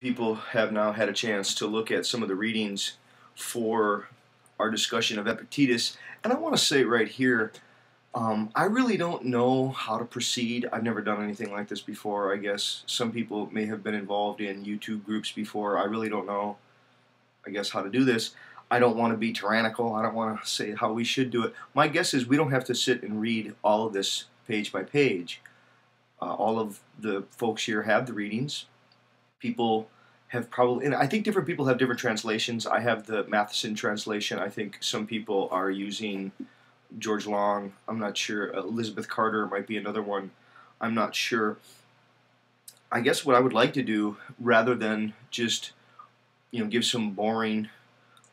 People have now had a chance to look at some of the readings for our discussion of Epictetus, and I want to say right here, I really don't know how to proceed. I've never done anything like this before. I guess some people may have been involved in YouTube groups before. I really don't know, I guess, how to do this. I don't want to be tyrannical. I don't want to say how we should do it. My guess is we don't have to sit and read all of this page by page. All of the folks here have the readings. People have probably, and I think different people have different translations. I have the Matheson translation. I think some people are using George Long. I'm not sure. Elizabeth Carter might be another one. I'm not sure. I guess what I would like to do, rather than just give some boring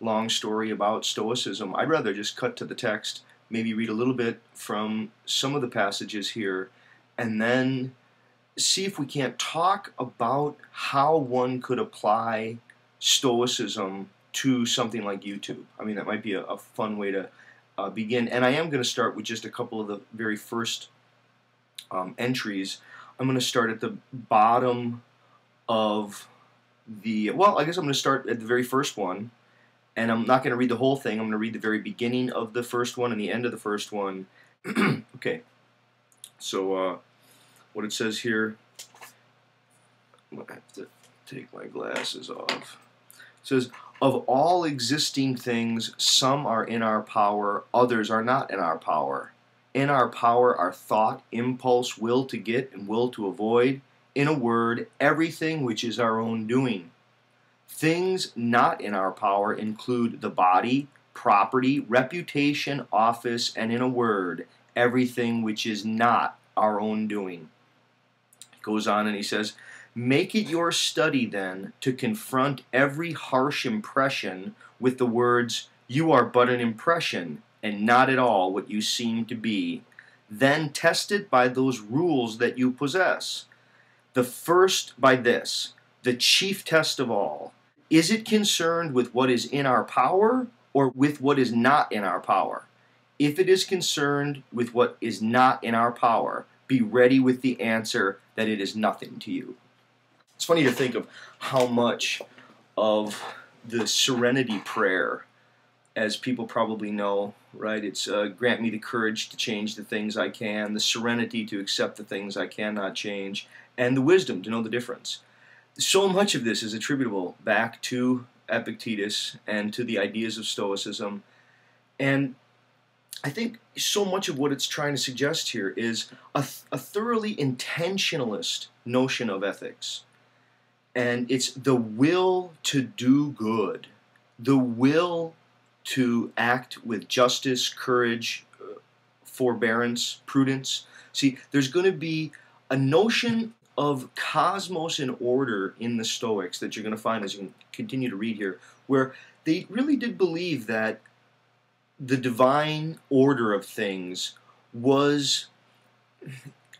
long story about Stoicism, I'd rather just cut to the text, maybe read a little bit from some of the passages here, and then see if we can't talk about how one could apply Stoicism to something like YouTube. I mean, that might be a fun way to begin. And I am going to start with just a couple of the very first entries. I'm going to start at the bottom of the, well, I guess I'm going to start at the very first one. And I'm not going to read the whole thing. I'm going to read the very beginning of the first one and the end of the first one. Okay. So, what it says here, I'm going to have to take my glasses off. It says, of all existing things, some are in our power, others are not in our power. In our power are thought, impulse, will to get, and will to avoid. In a word, everything which is our own doing. Things not in our power include the body, property, reputation, office, and in a word, everything which is not our own doing. Goes on and he says, make it your study then to confront every harsh impression with the words, you are but an impression and not at all what you seem to be. Then test it by those rules that you possess. The first by this, the chief test of all. Is it concerned with what is in our power or with what is not in our power? If it is concerned with what is not in our power, be ready with the answer that it is nothing to you. It's funny to think of how much of the serenity prayer, as people probably know, right? It's grant me the courage to change the things I can, the serenity to accept the things I cannot change, and the wisdom to know the difference. So much of this is attributable back to Epictetus and to the ideas of Stoicism. And I think so much of what it's trying to suggest here is a thoroughly intentionalist notion of ethics. And it's the will to do good, the will to act with justice, courage, forbearance, prudence. See, there's going to be a notion of cosmos and order in the Stoics that you're going to find as you continue to read here, where they really did believe that the divine order of things was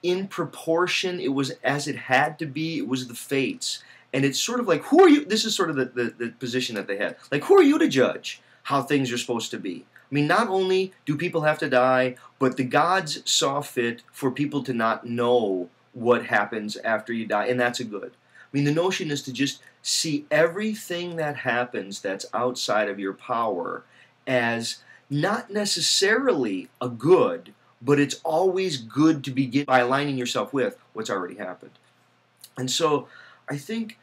in proportion, it was as it had to be, it was the fates. And it's sort of like, who are you? This is sort of the position that they had. Like, who are you to judge how things are supposed to be? I mean, not only do people have to die, but the gods saw fit for people to not know what happens after you die, and that's a good. I mean, the notion is to just see everything that happens that's outside of your power as not necessarily a good, but it's always good to begin by aligning yourself with what's already happened. And so I think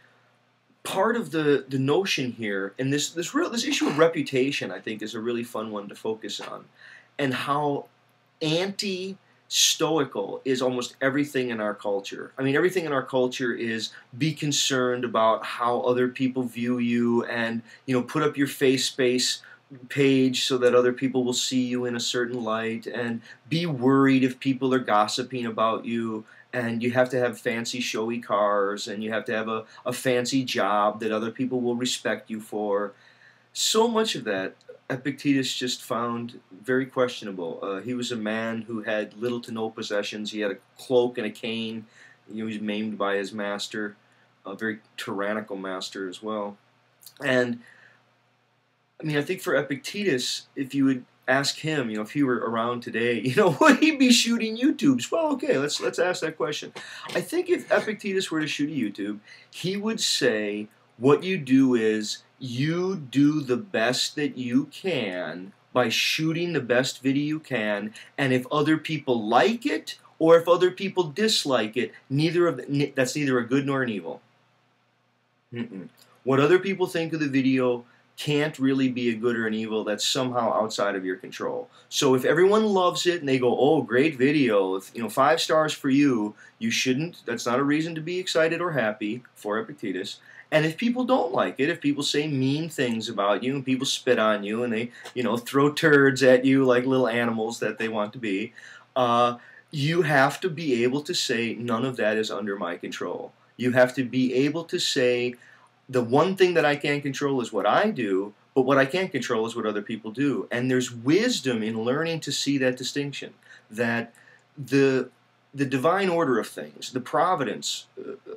part of the notion here, and this issue of reputation, I think, is a really fun one to focus on, and how anti-stoical is almost everything in our culture. I mean, everything in our culture is be concerned about how other people view you, and put up your face space page so that other people will see you in a certain light, and be worried if people are gossiping about you, and you have to have fancy showy cars, and you have to have a fancy job that other people will respect you for. So much of that Epictetus just found very questionable. He was a man who had little to no possessions. He had a cloak and a cane. He was maimed by his master, a very tyrannical master as well. And I mean, I think for Epictetus, if you would ask him, if he were around today, would he be shooting YouTubes? Well, okay, let's ask that question. I think if Epictetus were to shoot a YouTube, he would say, what you do is you do the best that you can by shooting the best video you can, and if other people like it or if other people dislike it, that's neither a good nor an evil. What other people think of the video can't really be a good or an evil. That's somehow outside of your control. So if everyone loves it and they go, oh, great video, 5 stars for you, you shouldn't, that's not a reason to be excited or happy for Epictetus. And if people don't like it, if people say mean things about you and people spit on you and they, throw turds at you like little animals that they want to be, you have to be able to say, none of that is under my control. You have to be able to say, the one thing that I can't control is what I do, but what I can't control is what other people do. And there's wisdom in learning to see that distinction, that the divine order of things, the providence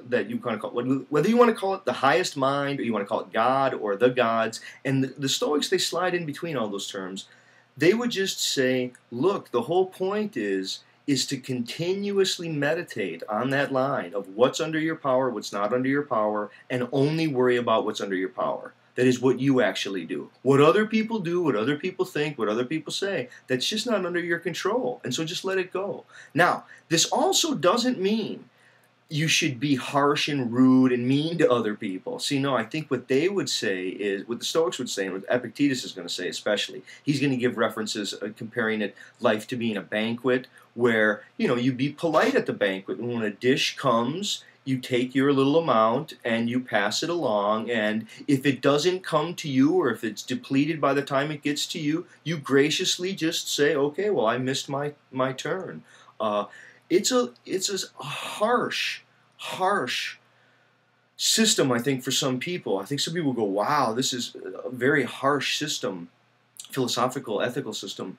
that you kind of call, whether you want to call it the highest mind, or you want to call it God or the gods, and the Stoics, they slide in between all those terms. They would just say, look, the whole point is to continuously meditate on that line of what's under your power, what's not under your power, and only worry about what's under your power. That is what you actually do. What other people do, what other people think, what other people say, that's just not under your control. And so just let it go. Now, this also doesn't mean you should be harsh and rude and mean to other people. See, no, I think what they would say is, what the Stoics would say, and what Epictetus is going to say especially, he's going to give references comparing life to being a banquet, where, you be polite at the banquet. And when a dish comes, you take your little amount and you pass it along, and if it doesn't come to you or if it's depleted by the time it gets to you, you graciously just say, okay, well, I missed my turn. It's a harsh system, I think, for some people. I think some people go, wow, this is a very harsh system, philosophical, ethical system.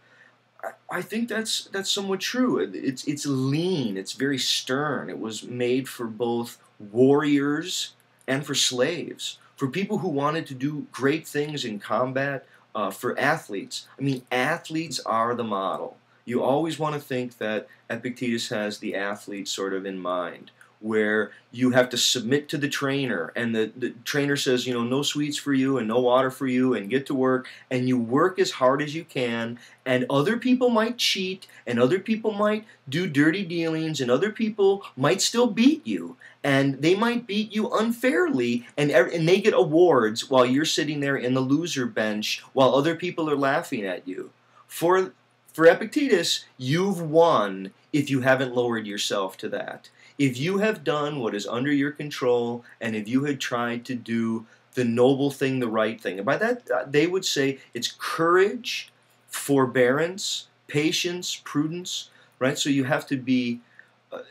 I think that's somewhat true. It's lean. It's very stern. It was made for both warriors and for slaves, for people who wanted to do great things in combat, for athletes. I mean, athletes are the model. You always want to think that Epictetus has the athlete sort of in mind, where you have to submit to the trainer, and the trainer says, no sweets for you and no water for you, and get to work, and you work as hard as you can, and other people might cheat, and other people might do dirty dealings, and other people might still beat you, and they might beat you unfairly, and they get awards while you're sitting there in the loser bench while other people are laughing at you. For Epictetus, you've won if you haven't lowered yourself to that. If you have done what is under your control, and if you had tried to do the noble thing, the right thing. And by that, they would say it's courage, forbearance, patience, prudence, right? So you have to be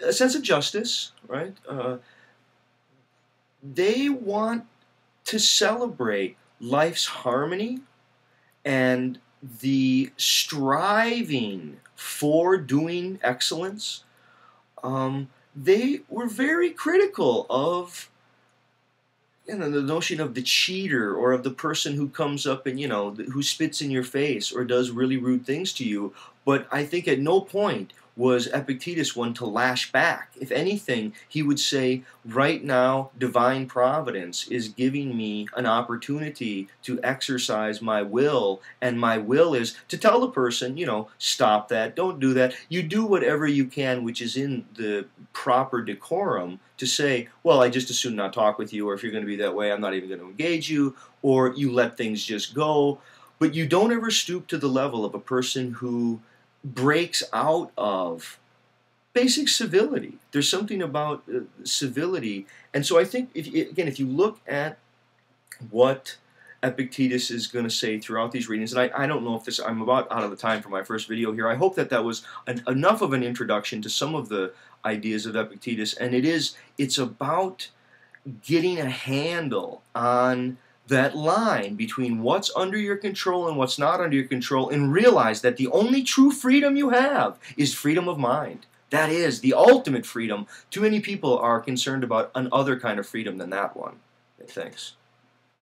a sense of justice, right? They want to celebrate life's harmony and the striving for doing excellence. They were very critical of the notion of the cheater, or of the person who comes up and who spits in your face or does really rude things to you. But I think at no point was Epictetus one to lash back. If anything, he would say, right now, divine providence is giving me an opportunity to exercise my will, and my will is to tell the person, stop that, don't do that. You do whatever you can, which is in the proper decorum, to say, well, I just as soon not talk with you, or if you're going to be that way, I'm not even going to engage you, or you let things just go. But you don't ever stoop to the level of a person who breaks out of basic civility. There's something about civility. And so I think, if you look at what Epictetus is going to say throughout these readings, and I don't know if this, I'm about out of the time for my first video here. I hope that was enough of an introduction to some of the ideas of Epictetus. And it's about getting a handle on that line between what's under your control and what's not under your control, and realize that the only true freedom you have is freedom of mind. That is the ultimate freedom. Too many people are concerned about another kind of freedom than that one. Thanks.